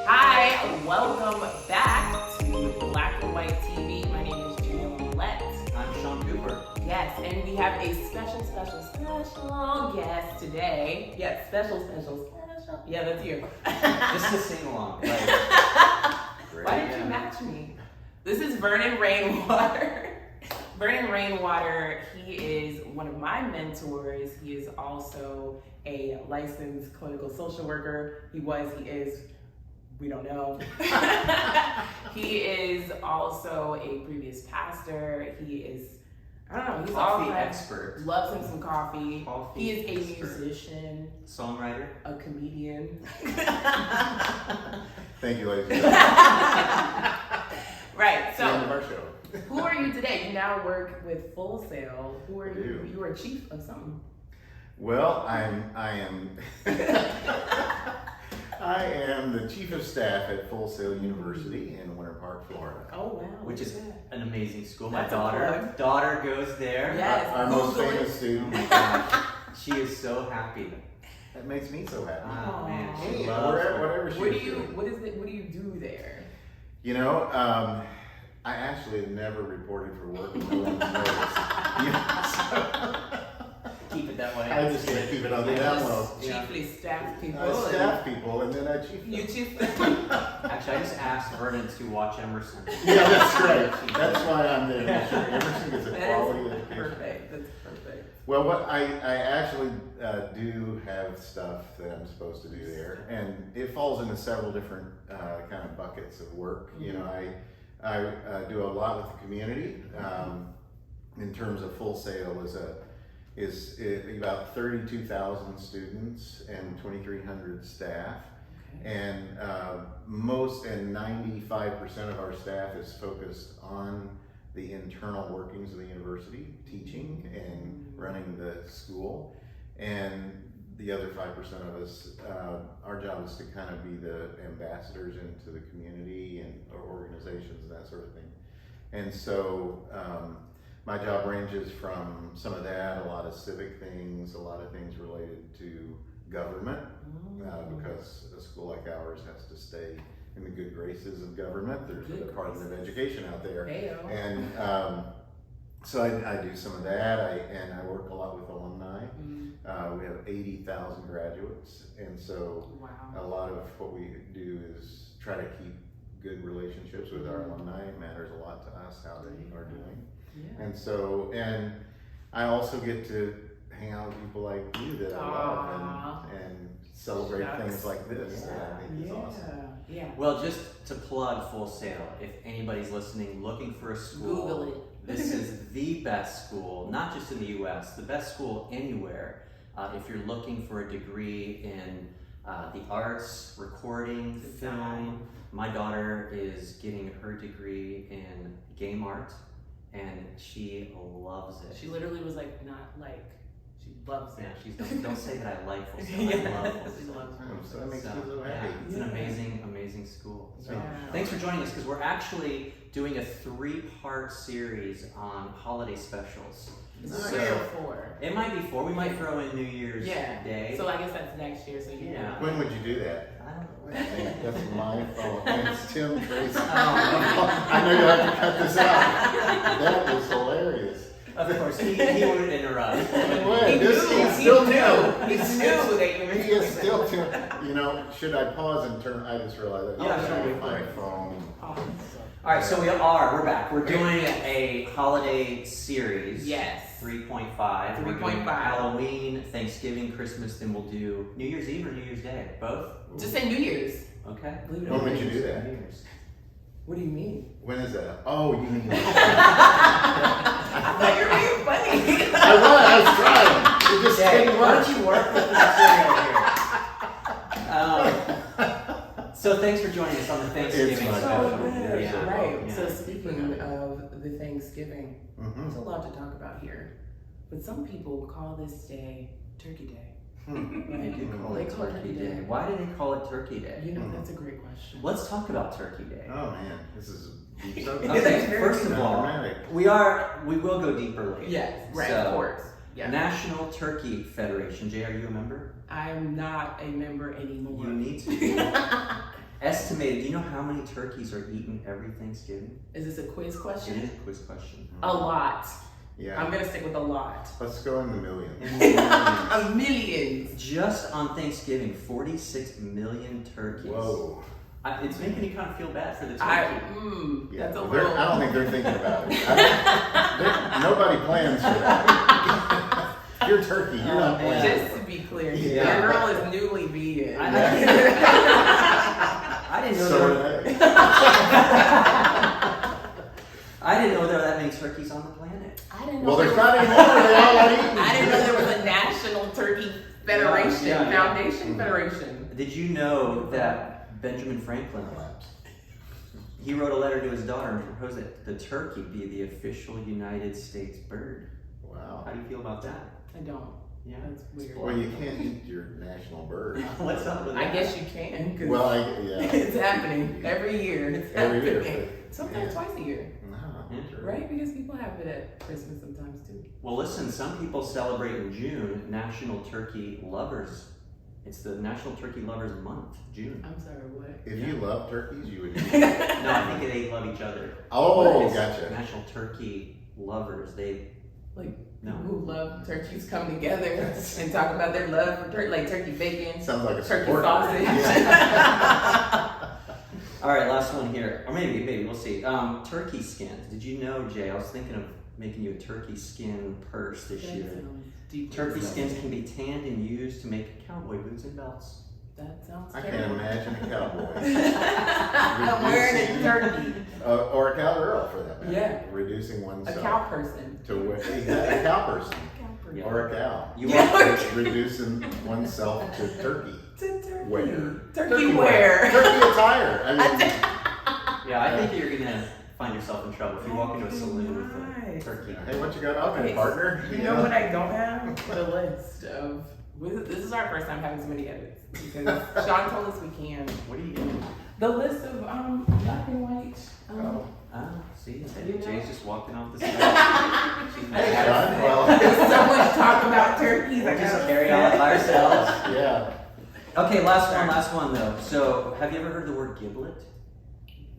Hi, welcome back to Black and White TV. My name is Jamila. I'm Sean Cooper. Yes, and we have a special guest today. Yes, special. Yeah, that's you. Just to sing along. Like, Why did you match me? This is Vernon Rainwater. Vernon Rainwater, he is one of my mentors. He is also a licensed clinical social worker. He is, we don't know. He is also a previous pastor. He is, I don't know, he's coffee all expert. Loves him some coffee. He is a expert. musician, Songwriter. a comedian. Thank you, ladies and gentlemen. Right, It's the end of so our show. who are you today? You now work with Full Sail. Who are I you? do. You are chief of something. Well, I am I am the chief of staff at Full Sail University in Winter Park, Florida. Oh wow. Which is an amazing school. That's My a daughter goes there. Yes. Our most Google it. famous Oh student. my gosh. She is so happy. That makes me so happy. Oh man, Aw. she Hey, loves whatever she What do is you? doing. What is it? What do you do there? You know, I actually have never reported for work and no one noticed. You know, Keep it that way. so I just gotta keep it on the down low. Yeah. Chiefly staff people. I staff people and then I chief them. You chief. Actually, I just asked Vernon to watch Emerson. Yeah, that's right. That's why I'm there. Make sure everything is a That quality is education. perfect. That's perfect. Well, what I actually do have stuff that I'm supposed to do there, and it falls into several different kind of buckets of work. You know, I do a lot with the community. In terms of Full Sail is about 32,000 students and 2,300 staff, and 95% of our staff is focused on the internal workings of the university, teaching and running the school, and the other 5% of us, our job is to kind of be the ambassadors into the community and organizations and that sort of thing. And so my job ranges from some of that, a lot of civic things, a lot of things related to government, because a school like ours has to stay in the good graces of government. There's a Department of Education out there. Heyo. And so I do some of that, and I work a lot with alumni. We have 80,000 graduates, and so Wow. a lot of what we do is try to keep good relationships with our alumni. It matters a lot to us how they are doing. Yeah. And so, and I also get to hang out with people like you that I love and celebrate Shucks. things like this that I think is awesome. Yeah. Well, just to plug Full Sail, if anybody's listening, looking for a school, Google it. This is the best school, not just in the U.S., the best school anywhere. If you're looking for a degree in the arts, recording, film, my daughter is getting her degree in game art, and she loves it. She literally was like, not like, she loves it. Yeah, she's don't say that I like Full Sail. I love Full She Sail. loves it. So that makes me so Yeah, happy. it's an amazing school. So Wow. thanks for joining us, because we're actually doing a 3-part series on holiday specials. Is Nice. it 3 or 4? It might be 4. We might throw in New Year's Yeah. Day. So I guess that's next year. So you Yeah. know. When would you do that? I don't know. That's my fault. It's Tim Tracy. Oh, I know you'll have to cut this out. That was hilarious. of course, he would interrupt. Wait, He he's knew. still He Tim. knew that you were He is still Tim. You know, should I pause and turn? I just realized that. Yeah, I sure. have my phone. Awesome. All right, so we're back. We're doing a holiday series. Yes. 3.5. 3.5. We're doing Halloween, Thanksgiving, Christmas, then we'll do New Year's Eve or New Year's Day. Both. Just say New Year's. Okay. Believe it or When not. would you do that? New Year's. What do you mean? When is that? Oh, you mean? I thought you were being funny. I was trying. It just Okay, didn't why work. don't you work with the material here? So thanks for joining us on the Thanksgiving It's my special. pleasure. Yeah, Yeah. right. Yeah. So speaking of the Thanksgiving, Mhm. there's a lot to talk about here. But some people call this day Turkey Day. They do call They it call it Turkey Turkey Day. Day. Why do they call it Turkey Day? You know, that's a great question. Let's talk about Turkey Day. Oh man, this is deep subject. Okay, first of all, Dramatic. we will go deeper later. Yes, right, So, of course. Yeah. National Turkey Federation. Jay, are you a member? I'm not a member anymore. You need to be. Estimated, do you know how many turkeys are eaten every Thanksgiving? Is this a quiz It question? is a quiz question. A lot. Yeah. I'm gonna stick with a lot. Let's go in the millions. In the millions. A millions. Just on Thanksgiving, 46 million turkeys. Whoa. It's making me kind of feel bad for the turkey. Yeah. That's a Well, little. I don't think they're thinking about it. Nobody plans for that. You're turkey. You're not planning. Just to be clear, Yeah. your girl is newly vegan. I didn't know So there. are they. I didn't know there were that many turkeys on the planet. I didn't know Well, there's there was- not anymore. They all got eaten. I didn't know there was a National Turkey Federation, Yeah. Foundation Federation. Did you know that Benjamin Franklin, he wrote a letter to his daughter and proposed that the turkey be the official United States bird? Wow. How do you feel about that? I don't. Yeah. That's weird. Well, you can't eat your national bird. What's up with I that? guess you can. 'Cause Well, yeah. it's happening every year. It's Every year. happening. Sometimes twice a year, No, sure. right? Because people have it at Christmas sometimes too. Well, listen, some people celebrate in June National Turkey Lovers. It's the National Turkey Lovers Month, June. I'm sorry, what? If you love turkeys, you would eat. No, I think they love each other. Oh, It's gotcha. National Turkey Lovers. They Like no. people who love turkeys come together and talk about their love for turkey, like turkey bacon, Sounds like a turkey sport. sausage. Yeah. All right, last one here, or maybe we'll see. Turkey skins. Did you know, Jay? I was thinking of making you a turkey skin purse this That year. sounds deeply Turkey skins disgusting. can be tanned and used to make cowboy boots and belts. That sounds I can't terrible. imagine a cowboy. I'm wearing a turkey. Or a cowgirl for that matter. Yeah. Reducing A oneself cow person. to wear a cow person Cow person. Yeah. or a cow. You Yeah. Reducing oneself to turkey To turkey. wear. Turkey wear. Turkey attire. I mean, Yeah, I think you're gonna find yourself in trouble if you walk into a saloon with Nice. a turkey. hey, what you got on there, Okay, partner? You know what I don't have? The list of. This is our first time having so many edits because Sean told us we can. What are you doing? The list of black and white. Oh. Oh, see, You know? Jay's just walking off the stage. She's I mad. Sean, well, There's so much talk about turkeys. We'll I just gotta carry on by ourselves. yeah. Okay, last one though. So, have you ever heard the word giblet?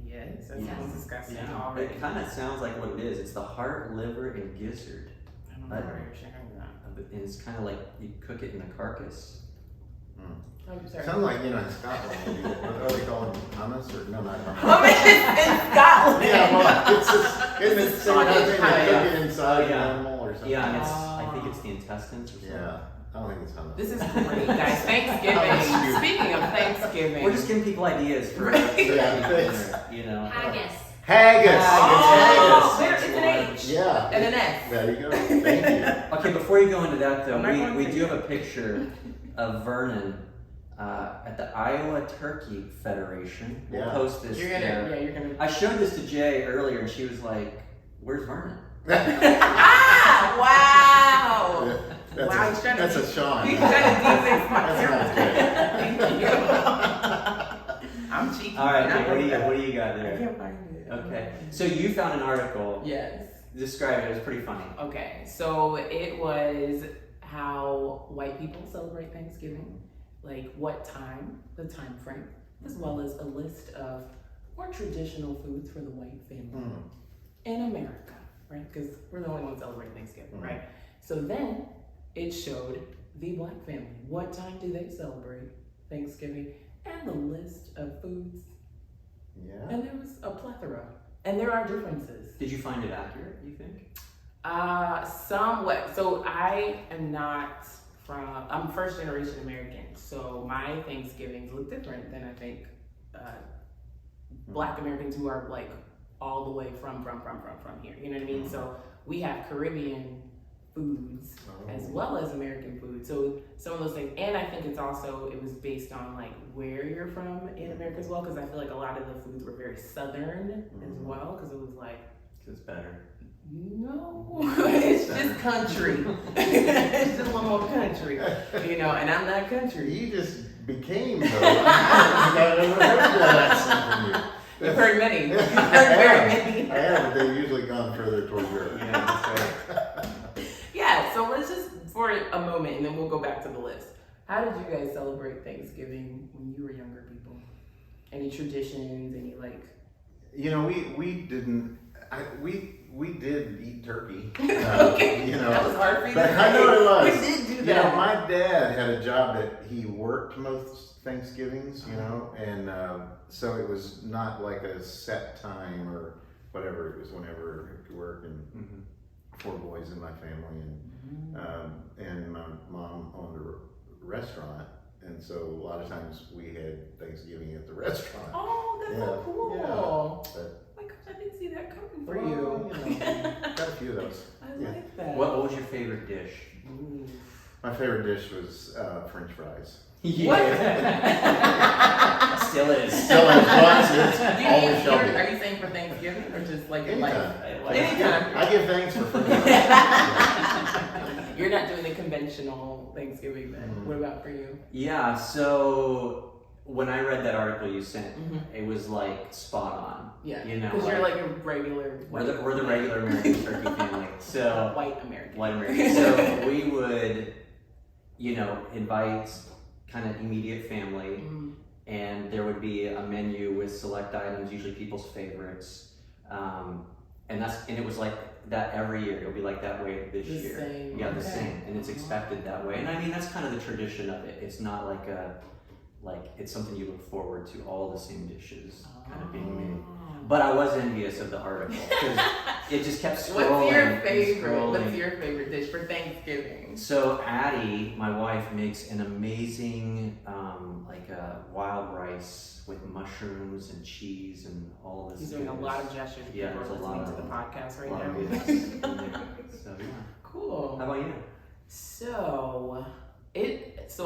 Yes, that Yeah. sounds disgusting already. It kind of sounds like what it is. It's the heart, liver, and gizzard. I don't know where you're sharing that. And it's kind of like you cook it in the carcass. I'm sorry. Sounds like, in Scotland, what are they calling hummus or no, not hummus? Hummus in Scotland. Yeah, well, it's just, isn't it similar to Scottish they pie. cook it inside an Yeah. animal or something? Yeah, and I think it's the intestines or something. Yeah, I don't think it's hummus. This is great, guys. Thanksgiving. Oh, Speaking of Thanksgiving, We're just giving people ideas for Right. Yeah. you know. Haggis. Haggis! Oh, Haggis. there is an H Yeah. and an S. There you go, thank you. Okay, before you go into that though, I'm not going we to. do have a picture of Vernon at the Iowa Turkey Federation. We'll Yeah. post this You're gonna, there. yeah, you're gonna. I showed this to Jay earlier and she was like, "Where's Vernon?" Ah! Wow! That's Wow, a, he's trying to- that's a Sean. He's trying to de-fix my That's character. Thank you. I'm cheeky. All right, and I Jay, like that. what do you got I there? can't find it. Okay, so you found an article. Yes. Describe it. It was pretty funny. Okay, so it was how white people celebrate Thanksgiving, like what time, the time frame, as well as a list of more traditional foods for the white family in America, right? Because we're the only ones celebrating Thanksgiving, right? So then it showed the black family. What time do they celebrate Thanksgiving? And the list of foods. Yeah. And there was a plethora. And there are differences. Did you find it accurate, you think? Somewhat. So I am not I'm first generation American. So my Thanksgivings look different than I think Black Americans who are like all the way from here. You know what I mean? So we have Caribbean foods as well as American food. So some of those things, and I think it was based on like where you're from in America as well, because I feel like a lot of the foods were very Southern as well, because it was like Because it's better. No, it's just country. It's just a little more country, you know, and I'm not country. You just became though. I don't think I've ever heard that accent from you. You've heard many. You've heard very many. I have, but they've usually gone further towards Europe. Yeah, that's right. Yeah, so let's just, for a moment, and then we'll go back to the list. How did you guys celebrate Thanksgiving when you were younger people? Any traditions, any like... You know, we didn't, we did eat turkey. Okay, you know, that was hard for you. but I know what it was. We did do You that. know, my dad had a job that he worked most Thanksgivings, you know, and so it was not like a set time or whatever. It was whenever he could work, and 4 boys in my family, and my mom owned a restaurant, and so a lot of times we had Thanksgiving at the restaurant. Oh, that's so cool. Yeah, but, Oh my gosh, I didn't see that coming for well, you. you know, got a few of those. I like that. What was your favorite dish? Ooh. My favorite dish was French fries. What? Still is. Still is, but it's always shall be. Are you saying for Thanksgiving or just like in life? Anytime. Anytime. I give thanks for French fries. You're not doing the conventional Thanksgiving then. What about for you? Yeah, so when I read that article you sent, it was like spot on. Yeah, you know, because you're like a regular. We're the regular American turkey family. So white American. White American. So we would, you know, invite kind of immediate family, and there would be a menu with select items, usually people's favorites, and it was like that every year. It'll be like that way this year. Same. Yeah, the same, and it's expected that way. And I mean, that's kind of the tradition of it. It's not like it's something you look forward to. All the same dishes kind of being made. But I was envious of the article because it just kept scrolling. What's your favorite? Scrolling. What's your favorite dish for Thanksgiving? So Addie, my wife, makes an amazing wild rice with mushrooms and cheese and all this. He's doing a lot of gestures. Yeah, People there's a are lot listening of to the podcast right lot now. of So yeah. Cool. How about you? So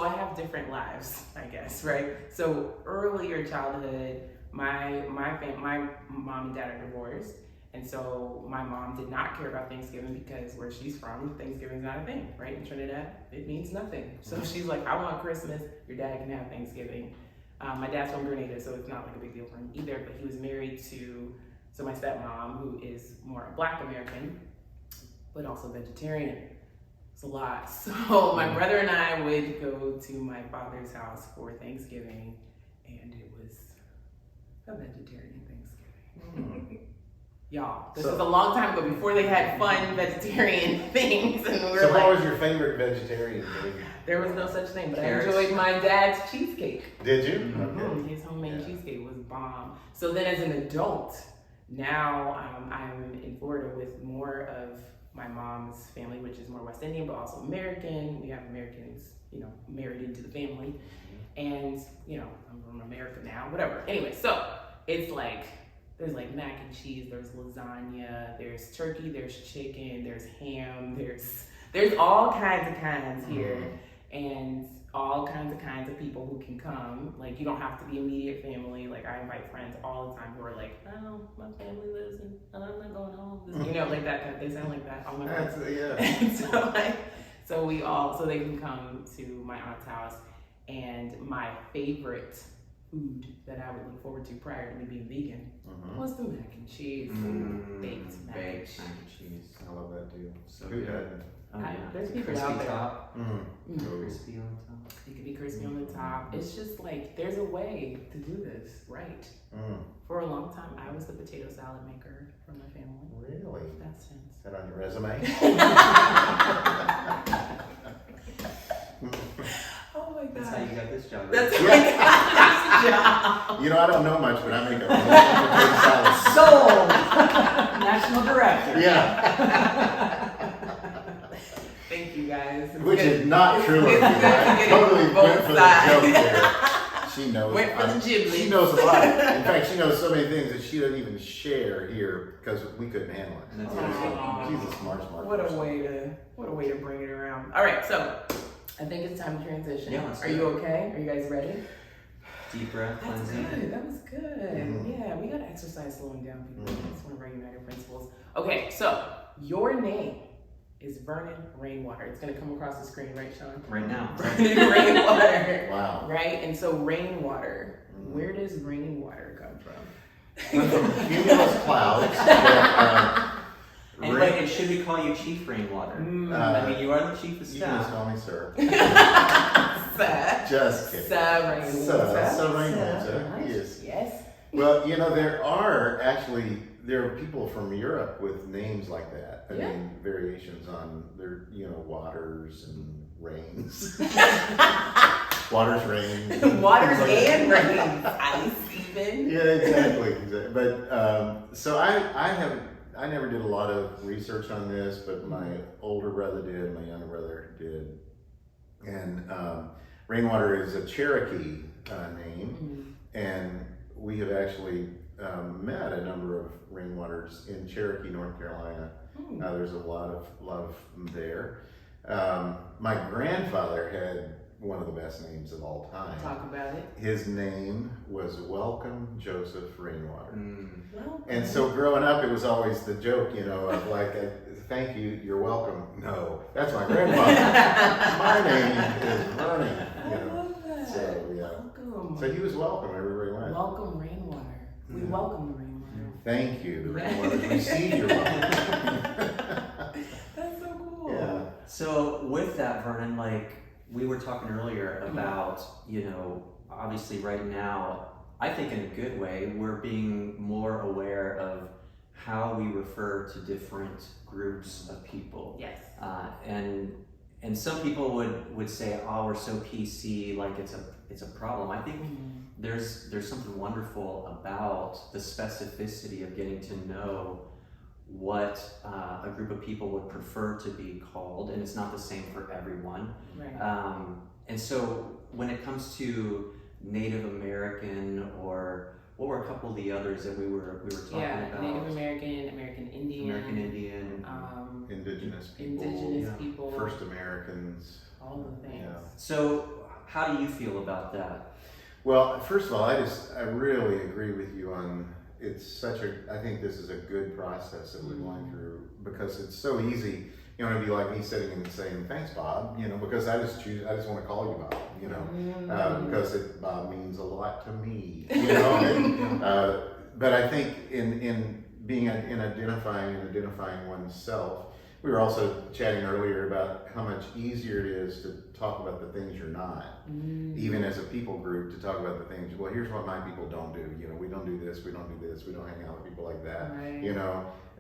I have different lives, I guess, right? So earlier childhood, my mom and dad are divorced, and so my mom did not care about Thanksgiving because where she's from, Thanksgiving's not a thing, right? In Trinidad, it means nothing. So she's like, I want Christmas. Your dad can have Thanksgiving. My dad's from Grenada, so it's not like a big deal for him either. But he was married to my stepmom, who is more Black American, but also vegetarian. It's a lot. So my brother and I would go to my father's house for Thanksgiving, and it was a vegetarian Thanksgiving. Y'all, this was a long time ago before they had fun vegetarian things, and we were So like, what was your favorite vegetarian thing? there was no such thing, but Carrots. I enjoyed my dad's cheesecake. Did you? Okay. His homemade Yeah. cheesecake was bomb. So then as an adult, now I'm in Florida with more of my mom's family, which is more West Indian, but also American. We have Americans, you know, married into the family. And, you know, I'm from America now, whatever. Anyway, so it's like, there's like mac and cheese, there's lasagna, there's turkey, there's chicken, there's ham, there's all kinds of here. And all kinds of people who can come. Like, you don't have to be immediate family. Like, I invite friends all the time who are like, oh, my family lives in, and I'm not going home. You know, like that. They sound like that. All my friends. Yeah. And so they can come to my aunt's house. And my favorite food that I would look forward to prior to me being vegan was the mac and cheese. Baked mac and cheese. I love that too. So Who good. doesn't? Oh, yeah. There's people Crispy out there. top. Ooh. Crispy on top. It could be crispy on the top. It's just like, there's a way to do this right. For a long time, I was the potato salad maker for my family. Really? That's sense. Is that on your resume? Oh my god. That's how you got this job. Right? That's how I got this job. You know, I don't know much, but I make a potato salad. Sold! National director. Yeah. Thank you guys. It's Which good. is not true of you. It's good to I get it totally from went both for the sides. joke there. She knows. Went for the giblets. She knows a lot. In fact, she knows so many things that she doesn't even share here because we couldn't handle it. That's Aw. She's a smart What a person. way to bring it around. All right, so I think it's time to transition. Yeah, let's Are do you it. okay? Are you guys ready? Deep breath, That's cleansing. good. That was good. Yeah, we gotta exercise slowing down people. That's one of our United principles. Okay, so your name is Vernon Rainwater. It's going to come across the screen, right, Sean? Right now. Vernon Rainwater. Wow. Right? And so rainwater, where does rainwater come from? From cumulus clouds. That, And wait, and should we call you Chief Rainwater? I mean, you are the chief of you can just staff. call me sir. Sir. Just kidding. Sir Rainwater. So Rainwater. Nice. Yes. Yes. Well, there are people from Europe with names like that. I mean, variations on their, waters and rains. Waters, rains. Waters and rains. Ice even. Yeah, exactly. But so I never did a lot of research on this, but my older brother did, my younger brother did, and Rainwater is a Cherokee name, and we have actually met a number of Rainwaters in Cherokee, North Carolina. There's a lot of them there. My grandfather had one of the best names of all time. Talk about it. His name was Welcome Joseph Rainwater. Welcome. And so growing up, it was always the joke, of like, thank you, you're welcome. No, that's my grandfather. My name is Vernon. I love that. So, yeah. Welcome. So he was welcome everywhere he went. Welcome Rainwater. We welcome the Rainwater. Thank you, the Rainwaters receive your welcome. That's so cool. Yeah. So with that, Vernon, we were talking earlier about, obviously right now, I think in a good way, we're being more aware of how we refer to different groups of people. Yes. And some people would say, oh, we're so PC, like it's a problem. I think there's something wonderful about the specificity of getting to know what a group of people would prefer to be called, and it's not the same for everyone. Right. And so when it comes to Native American, or what were a couple of the others that we were talking about? Native American, American Indian, Indigenous people, people, First Americans, all the things. Yeah. So how do you feel about that? Well, first of all, I really agree with you on. I think this is a good process that we're going through, because it's so easy, it'd be like me sitting and saying, thanks, Bob, because I just want to call you Bob, because Bob means a lot to me, but I think in identifying oneself, we were also chatting earlier about how much easier it is to talk about the things you're not, even as a people group, to talk about the things, well, here's what my people don't do, we don't do this, we don't do this, we don't hang out with people like that, Right.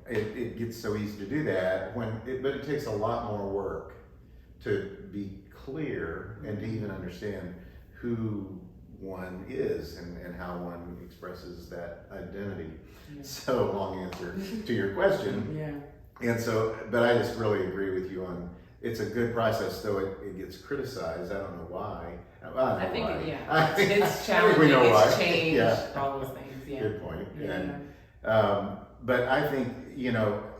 It gets so easy to do that, but it takes a lot more work to be clear and to even understand who one is and how one expresses that identity. Yeah. So, long answer to your question. Yeah. And so, but I just really agree with you on, it's a good process, though it gets criticized. I don't know why. I think why. it's I think we challenging, know why. it's changed, Yeah. all those things. Yeah. Good point. Yeah. And, but I think,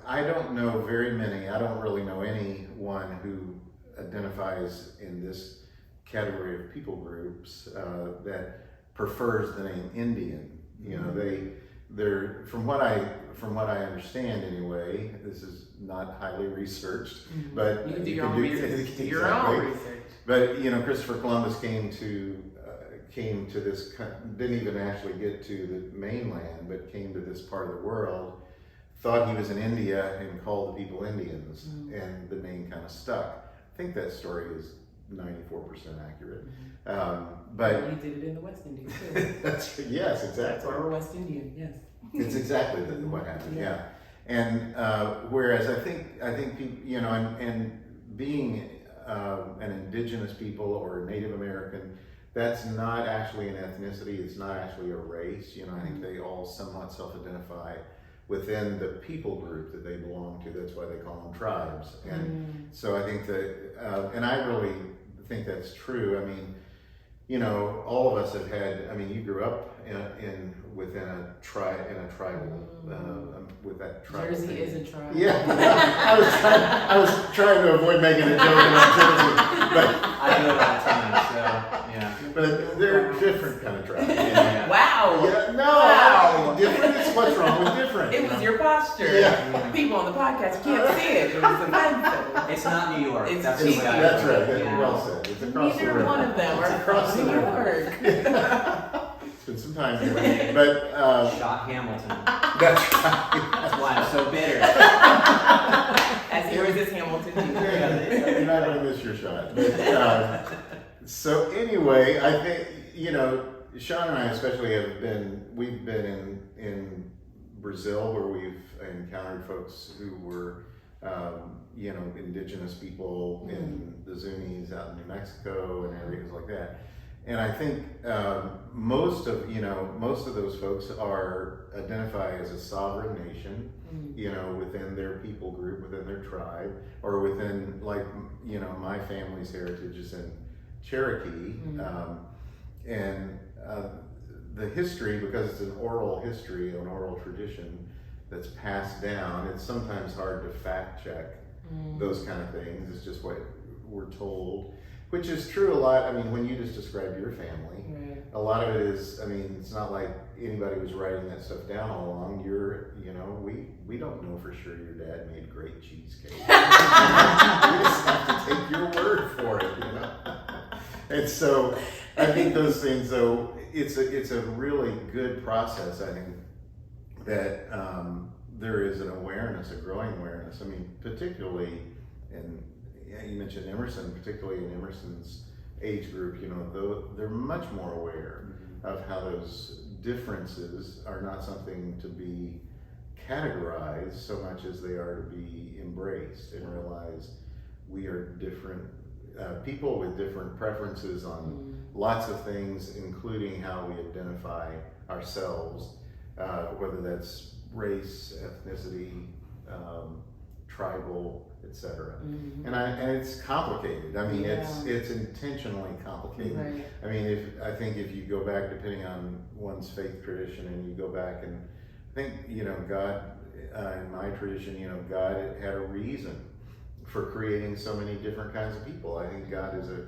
I don't know very many, I don't really know anyone who identifies in this category of people groups that prefers the name Indian. They're from what I understand anyway. This is not highly researched, but you can do your own research. Do your own research. But Christopher Columbus came to this, didn't even actually get to the mainland, but came to this part of the world, thought he was in India and called the people Indians, and the name kind of stuck. I think that story is 94% accurate. But he did it in the West Indies too. yes, exactly. That's why we're West Indian. Yes. It's exactly what happened. Yeah. And whereas I think people, and being an indigenous people or Native American, that's not actually an ethnicity. It's not actually a race. I think they all somewhat self-identify within the people group that they belong to. That's why they call them tribes. And so I think that, and I really think that's true. I mean, all of us have had. I mean, you grew up within a tribal with that tribal. Jersey thing. is a tribe. Yeah, I was trying to avoid making a joke about Jersey, but I do it all the time, so yeah. But they're different kind of tribes. Yeah. Wow. Yeah, no, Wow. different is what's wrong with different. It was your podcast. posture. Yeah. People on the podcast can't see it. It was offensive. It's not New York. It's That's cheeky. the way I That's put it. right. Yeah. Well said. It's across the Neither river. one of them It's are across from the New river. York. Spend some time here. But Shot Hamilton. that's right. That's why I'm so bitter. As he was his Hamilton. You're not going to miss your shot. But, so anyway, I think, Sean and I especially we've been in Brazil where we've encountered folks who were, indigenous people in the Zunis out in New Mexico and areas like that. And I think most of those folks identify as a sovereign nation, within their people group, within their tribe, or within my family's heritage is in Cherokee, and the history, because it's an oral history, an oral tradition that's passed down. It's sometimes hard to fact check those kind of things. It's just what we're told. Which is true a lot. I mean, when you just described your family, a lot of it is, it's not like anybody was writing that stuff down all along. We don't know for sure your dad made great cheesecake. We just have to take your word for it, And so I think those things, though, it's a really good process, I think, that there is an awareness, a growing awareness. Particularly you mentioned Emerson, particularly in Emerson's age group, they're much more aware of how those differences are not something to be categorized so much as they are to be embraced and realize we are different people with different preferences on lots of things, including how we identify ourselves, whether that's race, ethnicity, tribal, etc. And it's complicated. It's intentionally complicated. Right. I think if you go back, depending on one's faith tradition, and you go back and think, God, in my tradition, God had a reason for creating so many different kinds of people. I think God is a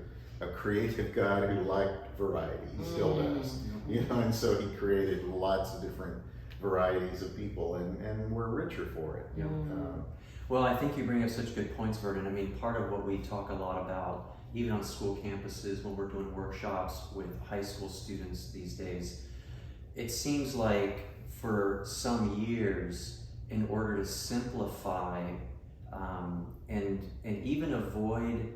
creative God who liked variety. He still does. And so he created lots of different varieties of people, and we're richer for it. Well, I think you bring up such good points, Vernon. Part of what we talk a lot about, even on school campuses when we're doing workshops with high school students these days, it seems like for some years, in order to simplify and even avoid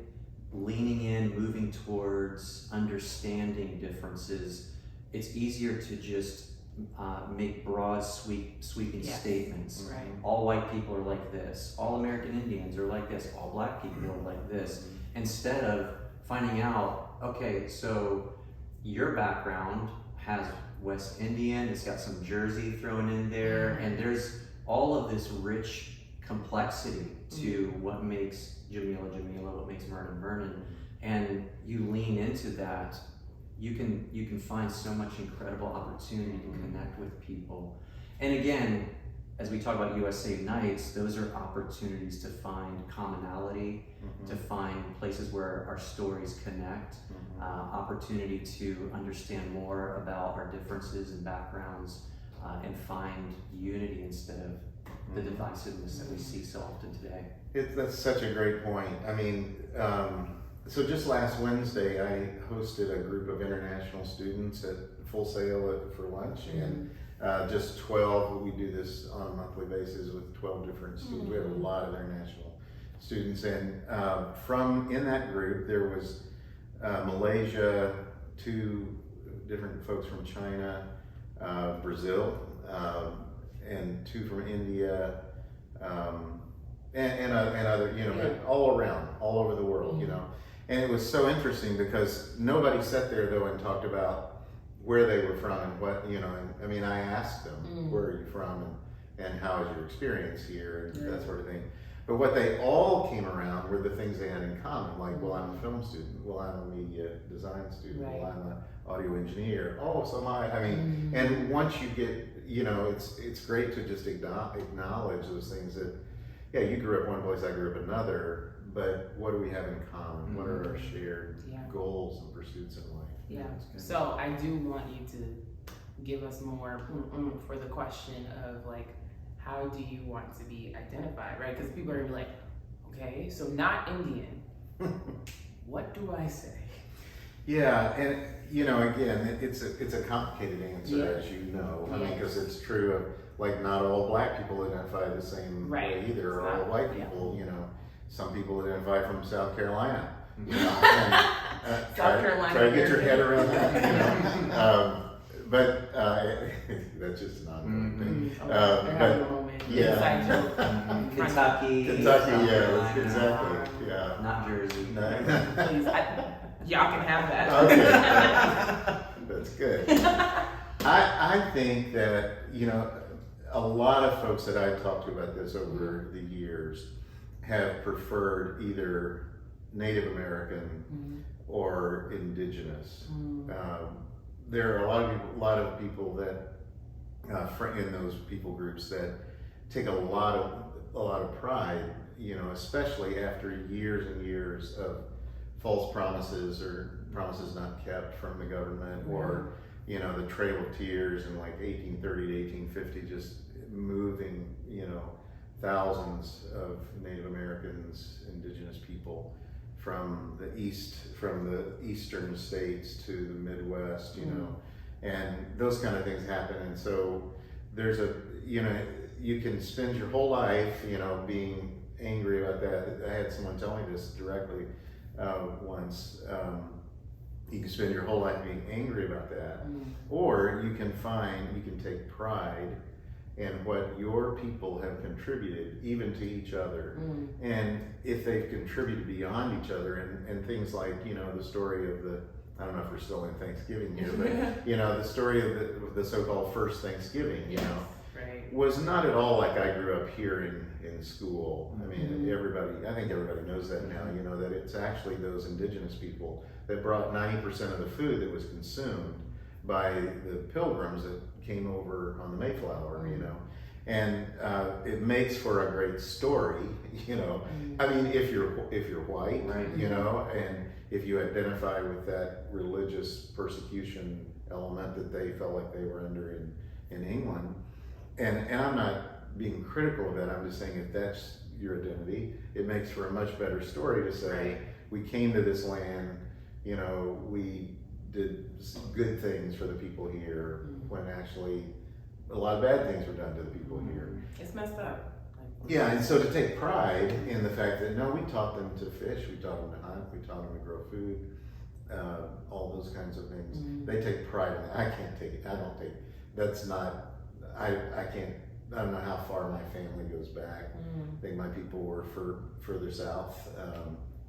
leaning in, moving towards understanding differences, it's easier to just make broad, sweeping statements. Right. All white people are like this. All American Indians are like this. All black people are like this. Instead of finding out, okay, so your background has West Indian, it's got some Jersey thrown in there, and there's all of this rich complexity to what makes Jamila, what makes Vernon. And you lean into that, you can find so much incredible opportunity to connect with people. And again, as we talk about USA Unites, those are opportunities to find commonality, to find places where our stories connect, opportunity to understand more about our differences and backgrounds, and find unity instead of the divisiveness that we see so often today. That's such a great point. So just last Wednesday, I hosted a group of international students at Full Sail for lunch, and just 12. We do this on a monthly basis with 12 different students. We have a lot of international students, and from in that group there was Malaysia, 2 different folks from China, Brazil, and 2 from India, and other, but all around, all over the world, And it was so interesting because nobody sat there though and talked about where they were from and what, I asked them, where are you from and how is your experience here and that sort of thing. But what they all came around were the things they had in common, like, well, I'm a film student, well, I'm a media design student, well, I'm an audio engineer, oh, so am I. And once you get, it's great to just acknowledge those things that, yeah, you grew up one place, I grew up another, but what do we have in common? What are our shared goals and pursuits in life? Yeah. So I do want you to give us more for the question of how do you want to be identified, right? Because people are gonna be like, okay, so not Indian. What do I say? Yeah, and again, it's a complicated answer, as you know. I mean, because it's true of, like, not all black people identify the same way either, or all white people. Some people identify from South Carolina. South Carolina. Try to get your head around that. But that's just not really thing. Kentucky, exactly. Yeah, not Jersey. Please, y'all can have that. Okay, that's good. I think that a lot of folks that I've talked to about this over the years have preferred either Native American or Indigenous. There are a lot of people that in those people groups that take a lot of pride, especially after years and years of false promises or promises not kept from the government, or the Trail of Tears in like 1830 to 1850, just moving thousands of Native Americans, Indigenous people from the eastern states to the Midwest, and those kind of things happen. And so there's you can spend your whole life, being angry about that. I had someone tell me this directly once. You can spend your whole life being angry about that, or you can take pride in what your people have contributed, even to each other. And if they've contributed beyond each other, and things like, the story of I don't know if we're still in Thanksgiving here, but, the story of the so-called first Thanksgiving, was not at all like I grew up hearing in school. I mean, I think everybody knows that now, that it's actually those Indigenous people that brought 90% of the food that was consumed by the pilgrims that came over on the Mayflower, and it makes for a great story, I mean, if you're white, and if you identify with that religious persecution element that they felt like they were under in England, and I'm not being critical of that. I'm just saying, if that's your identity, it makes for a much better story to say, we came to this land, we did good things for the people here, when actually a lot of bad things were done to the people here. It's messed up. Yeah, and so to take pride in the fact that, no, we taught them to fish, we taught them to hunt, we taught them to grow food, all those kinds of things. They take pride in that. I can't take it. I don't take, that's not, I can't, I don't know how far my family goes back. I think my people were further south,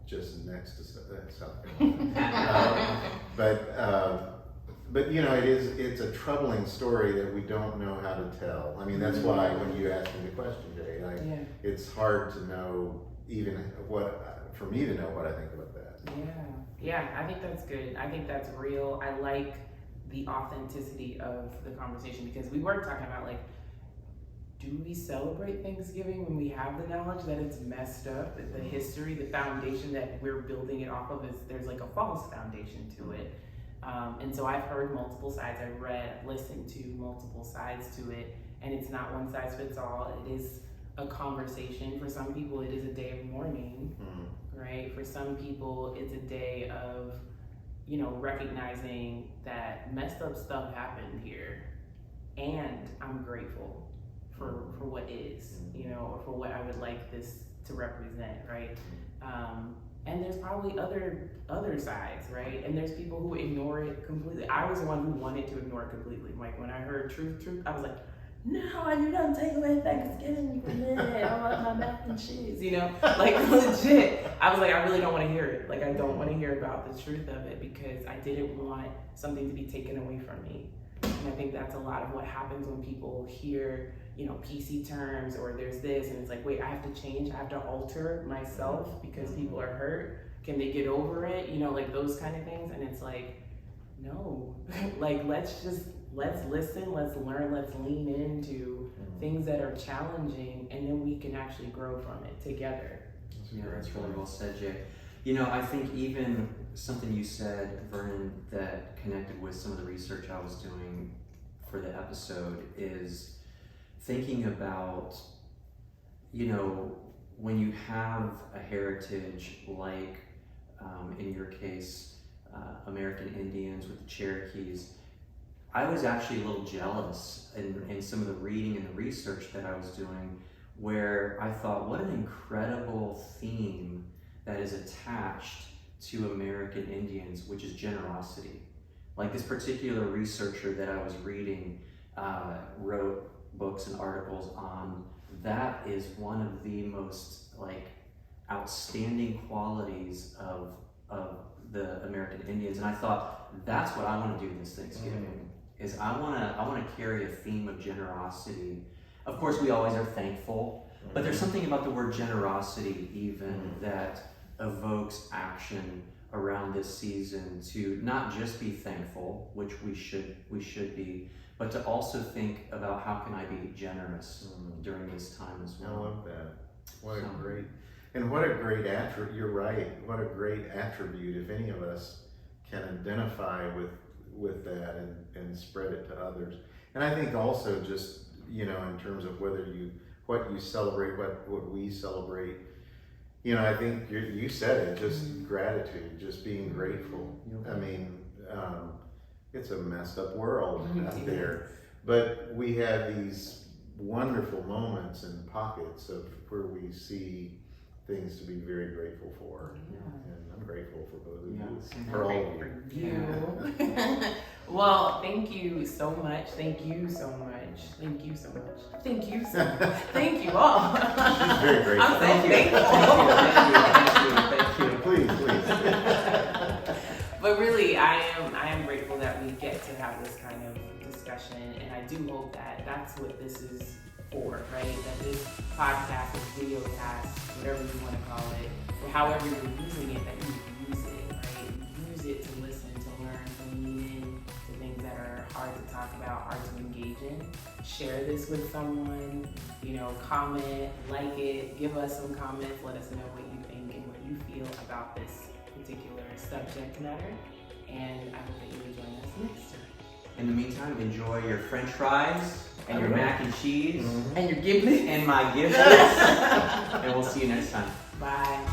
just next to South Carolina. But it's a troubling story that we don't know how to tell. I mean, that's why when you asked me the question, Jay, it's hard to know, even for me to know what I think about that. Yeah, I think that's good. I think that's real. I like the authenticity of the conversation, because we were talking about, like, do we celebrate Thanksgiving when we have the knowledge that it's messed up, that the history, the foundation that we're building it off of there's like a false foundation to it. And so I've heard multiple sides, I've listened to multiple sides to it, and it's not one size fits all. It is a conversation. For some people, it is a day of mourning, right? For some people, it's a day of, recognizing that messed up stuff happened here, and I'm grateful for what is, or for what I would like this to represent, right? And there's probably other sides, right? And there's people who ignore it completely. I was the one who wanted to ignore it completely. Like, when I heard truth, I was like, no, you don't take away Thanksgiving from me. I want my mac and cheese, like, legit. I was like, I really don't want to hear it. Like, I don't want to hear about the truth of it, because I didn't want something to be taken away from me. And I think that's a lot of what happens when people hear, PC terms, or there's this, and it's like, wait, I have to change, I have to alter myself because people are hurt. Can they get over it? Like those kind of things. And it's like, no, like, let's listen, let's learn, let's lean into things that are challenging, and then we can actually grow from it together. Yeah, that's really well said, Jay. I think even something you said, Vernon, that connected with some of the research I was doing for the episode is thinking about, when you have a heritage like, in your case, American Indians with the Cherokees, I was actually a little jealous in some of the reading and the research that I was doing, where I thought, what an incredible theme that is attached to American Indians, which is generosity. Like this particular researcher that I was reading wrote books and articles on that is one of the most outstanding qualities of the American Indians. And I thought, that's what I want to do this Thanksgiving, is I want to carry a theme of generosity. Of course, we always are thankful, but there's something about the word generosity even that evokes action around this season, to not just be thankful, which we should be, but to also think about how can I be generous during this time as well. I love that. What a great attribute. You're right. What a great attribute if any of us can identify with that and spread it to others. And I think also just, in terms of what you celebrate, what we celebrate, I think you said it, just gratitude, just being grateful. I mean, it's a messed up world out there, but we have these wonderful moments and pockets of where we see things to be very grateful for. And I'm grateful for both of you, for all of you. Well, thank you so much. Thank you so much. Thank you so much. Thank you so much. Thank you all. She's very grateful. I'm so thankful. Please. But really, I am grateful that we get to have this kind of discussion, and I do hope that that's what this is for, right? That this podcast, this video cast, whatever you want to call it, or however you're using it, that you use it, right? Use it to listen, to learn, to lean in to things that are hard to talk about, hard to engage in. Share this with someone, comment, like it, give us some comments, let us know what you think and what you feel about this particular subject matter. And I hope that you will join us next time. In the meantime, enjoy your French fries and your mac and cheese and your giblets and my giblets. And we'll see you next time. Bye.